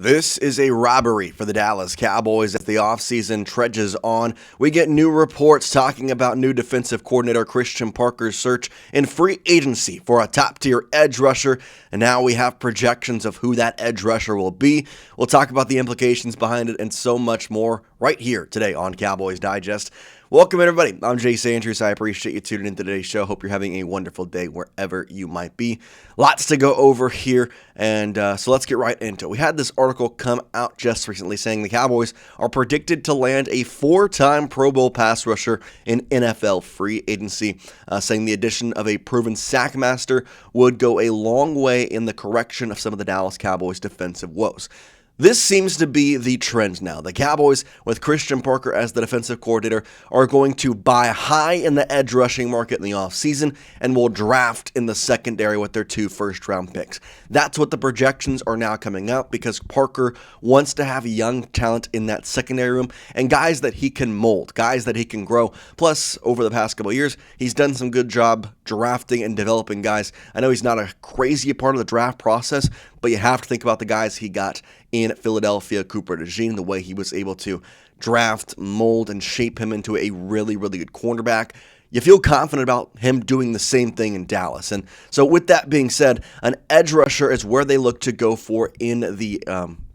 This is a robbery for the Dallas Cowboys as the offseason trudges on. We get new reports talking about new defensive coordinator Christian Parker's search in free agency for a top-tier edge rusher, and now we have projections of who that edge rusher will be. We'll talk about the implications behind it and so much more right here today on Cowboys Digest. Welcome, everybody. I'm Jace Andrews. I appreciate you tuning into today's show. Hope you're having a wonderful day wherever you might be. Lots to go over here, and so let's get right into it. We had this article come out just recently saying the Cowboys are predicted to land a 4-time Pro Bowl pass rusher in NFL free agency, saying the addition of a proven sack master would go a long way in the correction of some of the Dallas Cowboys' defensive woes. This seems to be the trend now. The Cowboys, with Christian Parker as the defensive coordinator, are going to buy high in the edge rushing market in the offseason and will draft in the secondary with their 2 first-round picks. That's what the projections are now coming out because Parker wants to have young talent in that secondary room and guys that he can mold, guys that he can grow. Plus, over the past couple of years, he's done some good job drafting and developing guys. I know he's not a crazy part of the draft process, but you have to think about the guys he got in Philadelphia, Cooper DeJean, the way he was able to draft, mold, and shape him into a really, really good cornerback. You feel confident about him doing the same thing in Dallas. And so with that being said, an edge rusher is where they look to go for in the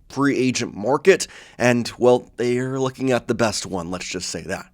free agent market. And, well, they're looking at the best one, let's just say that.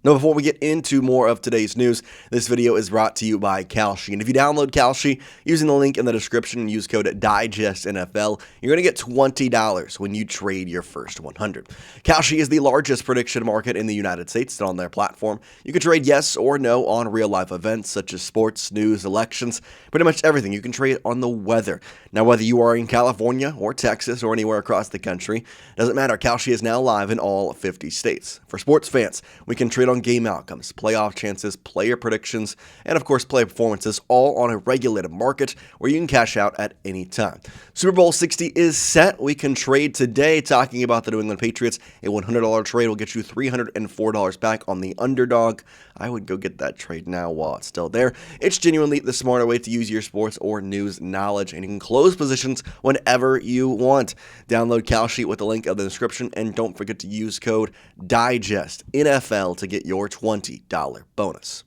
Now, before we get into more of today's news, this video is brought to you by Kalshi. And if you download Kalshi using the link in the description and use code DIGESTNFL, you're going to get $20 when you trade your first 100. Kalshi is the largest prediction market in the United States, and on their platform, you can trade yes or no on real-life events such as sports, news, elections, pretty much everything. You can trade on the weather. Now, whether you are in California or Texas or anywhere across the country, doesn't matter. Kalshi is now live in all 50 states. For sports fans, we can trade on game outcomes, playoff chances, player predictions, and of course player performances, all on a regulated market where you can cash out at any time. Super Bowl 60 is set. We can trade today. Talking about the New England Patriots, a $100 trade will get you $304 back on the underdog. I would go get that trade now while it's still there. It's genuinely the smarter way to use your sports or news knowledge, and you can close positions whenever you want. Download Kalshi with the link in the description, and don't forget to use code DIGESTNFL to get your $20 bonus.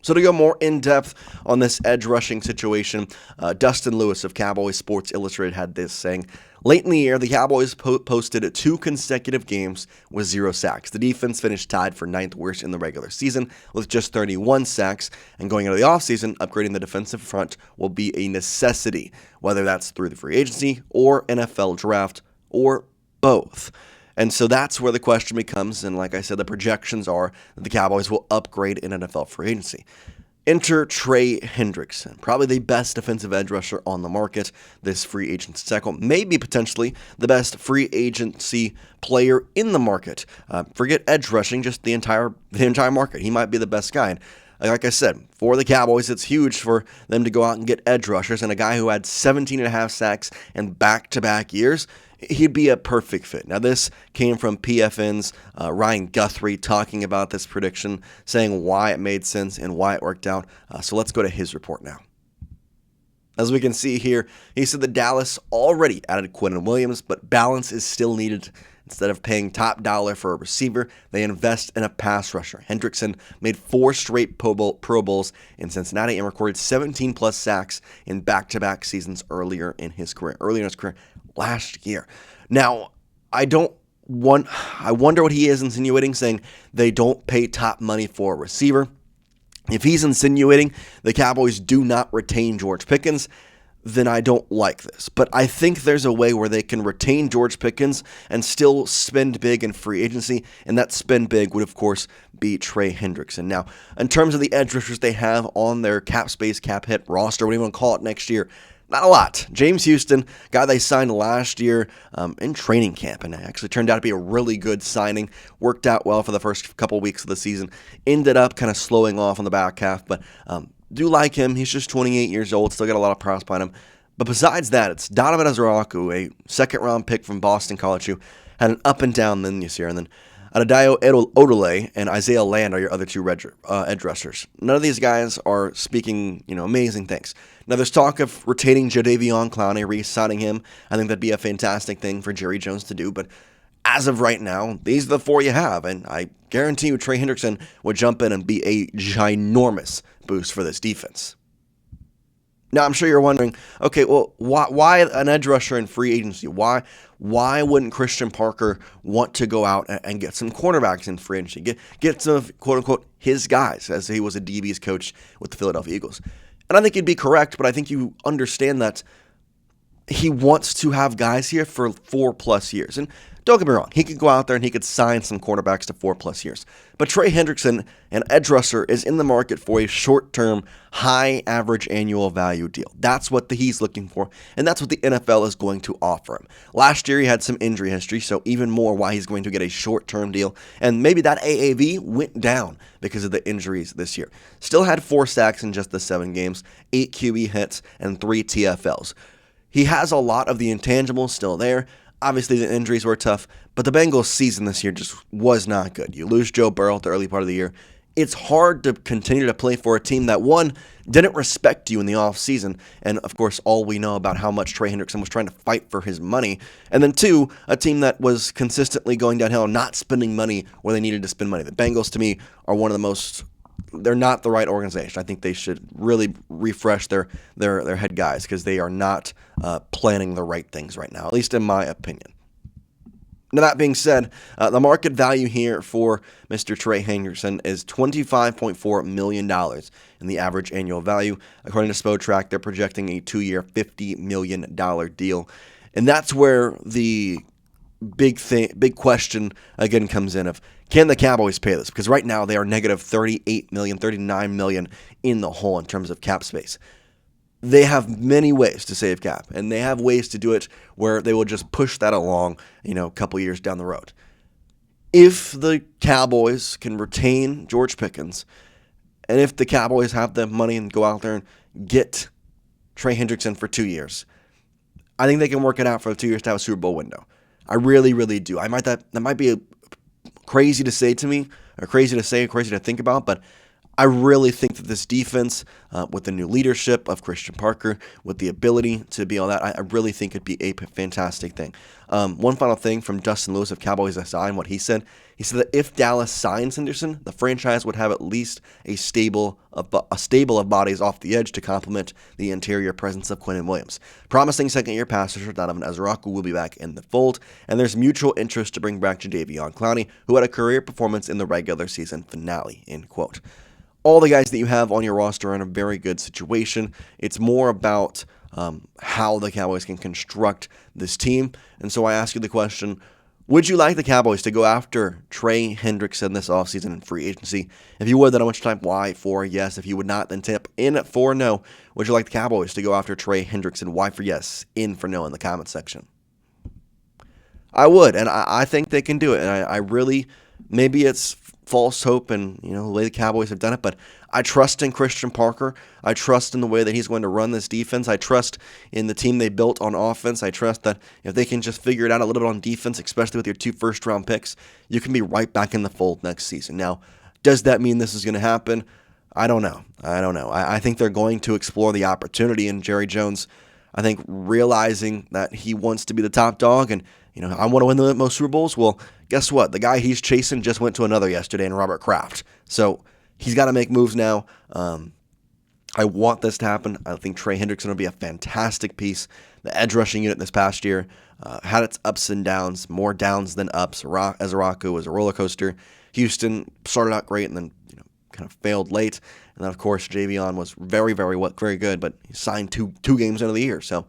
So to go more in-depth on this edge rushing situation, Dustin Lewis of Cowboys Sports Illustrated had this saying, late in the year, the Cowboys posted 2 consecutive games with 0 sacks. The defense finished tied for 9th worst in the regular season with just 31 sacks, and going into the offseason, upgrading the defensive front will be a necessity, whether that's through the free agency or NFL draft or both. And so that's where the question becomes, and like I said, the projections are that the Cowboys will upgrade in NFL free agency. Enter Trey Hendrickson, probably the best defensive edge rusher on the market this free agency cycle, maybe potentially the best free agency player in the market. Forget edge rushing, just the entire market. He might be the best guy. And like I said, for the Cowboys, it's huge for them to go out and get edge rushers, and a guy who had 17.5 sacks in back-to-back years, he'd be a perfect fit. Now, this came from PFN's Ryan Guthrie talking about this prediction, saying why it made sense and why it worked out. So let's go to his report now. As we can see here, he said that Dallas already added Quinnen Williams, but balance is still needed. Instead of paying top dollar for a receiver, they invest in a pass rusher. Hendrickson made 4 straight Pro Bowls in Cincinnati and recorded 17-plus sacks in back-to-back seasons earlier in his career last year. Now, I wonder what he is insinuating, saying they don't pay top money for a receiver. If he's insinuating the Cowboys do not retain George Pickens, then I don't like this. But I think there's a way where they can retain George Pickens and still spend big in free agency, and that spend big would, of course, be Trey Hendrickson. Now, in terms of the edge rushers they have on their cap space, cap hit roster, whatever you want to call it next year, not a lot. James Houston, guy they signed last year in training camp, and actually turned out to be a really good signing. Worked out well for the first couple weeks of the season. Ended up kind of slowing off on the back half, but do like him. He's just 28 years old, still got a lot of promise behind him. But besides that, it's Donovan Ezraku, a second-round pick from Boston College, who had an up and down then this year. And then Adadayo Odole and Isaiah Land are your other 2 edge rushers. None of these guys are speaking, amazing things. Now, there's talk of retaining Jadeveon Clowney, re-signing him. I think that'd be a fantastic thing for Jerry Jones to do, but as of right now, these are the four you have, and I guarantee you Trey Hendrickson would jump in and be a ginormous boost for this defense. Now, I'm sure you're wondering, okay, well, why an edge rusher in free agency? Why wouldn't Christian Parker want to go out and get some cornerbacks in free agency? Get some, quote-unquote, his guys, as he was a DB's coach with the Philadelphia Eagles. And I think you'd be correct, but I think you understand that he wants to have guys here for 4+ years. And don't get me wrong, he could go out there and he could sign some quarterbacks to 4+ years. But Trey Hendrickson, an edge rusher, is in the market for a short-term, high average annual value deal. That's what he's looking for, and that's what the NFL is going to offer him. Last year, he had some injury history, so even more why he's going to get a short-term deal. And maybe that AAV went down because of the injuries this year. Still had 4 sacks in just the 7 games, 8 QB hits, and 3 TFLs. He has a lot of the intangibles still there. Obviously, the injuries were tough, but the Bengals' season this year just was not good. You lose Joe Burrow at the early part of the year. It's hard to continue to play for a team that, one, didn't respect you in the offseason, and, of course, all we know about how much Trey Hendrickson was trying to fight for his money, and then, two, a team that was consistently going downhill, not spending money where they needed to spend money. The Bengals, to me, are one of the most... They're not the right organization. I think they should really refresh their head guys because they are not planning the right things right now, at least in my opinion. Now, that being said, the market value here for Mr. Trey Hendrickson is $25.4 million in the average annual value. According to Spotrac, they're projecting a 2-year, $50 million deal. And that's where the big question again comes in of, can the Cowboys pay this? Because right now they are negative $38 million, $39 million in the hole in terms of cap space. They have many ways to save cap, and they have ways to do it where they will just push that along, a couple years down the road. If the Cowboys can retain George Pickens, and if the Cowboys have the money and go out there and get Trey Hendrickson for 2 years, I think they can work it out for the 2 years to have a Super Bowl window. I really, really do. That might be crazy to say to me, or crazy to think about, but I really think that this defense, with the new leadership of Christian Parker, with the ability to be all that, I really think it'd be a fantastic thing. One final thing from Dustin Lewis of Cowboys SI and what he said. He said that if Dallas signs Henderson, the franchise would have at least a stable of bodies off the edge to complement the interior presence of Quinnen Williams. Promising second-year pass rusher Donovan Ezraku will be back in the fold, and there's mutual interest to bring back Jadeveon Clowney, who had a career performance in the regular season finale, end quote. All the guys that you have on your roster are in a very good situation. It's more about how the Cowboys can construct this team. And so I ask you the question, would you like the Cowboys to go after Trey Hendrickson this offseason in free agency? If you would, then I want you to type Y for yes. If you would not, then tip in for no. Would you like the Cowboys to go after Trey Hendrickson? Y for yes, in for no in the comment section. I would, and I think they can do it. And I really, maybe it's false hope and the way the Cowboys have done it, but I trust in Christian Parker. I trust in the way that he's going to run this defense. I trust in the team they built on offense. I trust that if they can just figure it out a little bit on defense, especially with your 2 first-round picks, you can be right back in the fold next season. Now, does that mean this is going to happen? I don't know. I think they're going to explore the opportunity, and Jerry Jones, I think, realizing that he wants to be the top dog and I want to win the most Super Bowls. Well, guess what? The guy he's chasing just went to another yesterday in Robert Kraft. So he's got to make moves now. I want this to happen. I think Trey Hendrickson will be a fantastic piece. The edge rushing unit this past year had its ups and downs, more downs than ups. Ezraku was a roller coaster. Houston started out great and then kind of failed late. And then, of course, Jadeveon was very good, but he signed two games into the year. So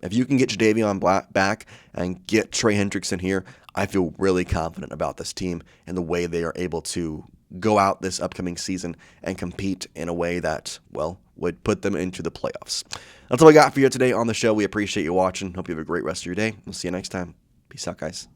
if you can get Jadeveon back and get Trey Hendrickson here, I feel really confident about this team and the way they are able to go out this upcoming season and compete in a way that, would put them into the playoffs. That's all I got for you today on the show. We appreciate you watching. Hope you have a great rest of your day. We'll see you next time. Peace out, guys.